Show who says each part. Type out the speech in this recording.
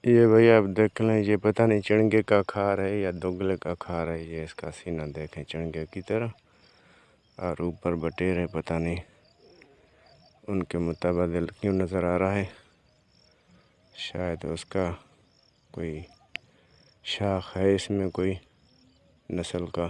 Speaker 1: ये भैया आप देख लें, ये पता नहीं चणगे का खार है या दोगले का खार है। ये इसका सीना देखें चणगे की तरह, और ऊपर बटेर है, पता नहीं उनके मुताबिक क्यों नज़र आ रहा है। शायद उसका कोई शाख है इसमें, कोई नस्ल का।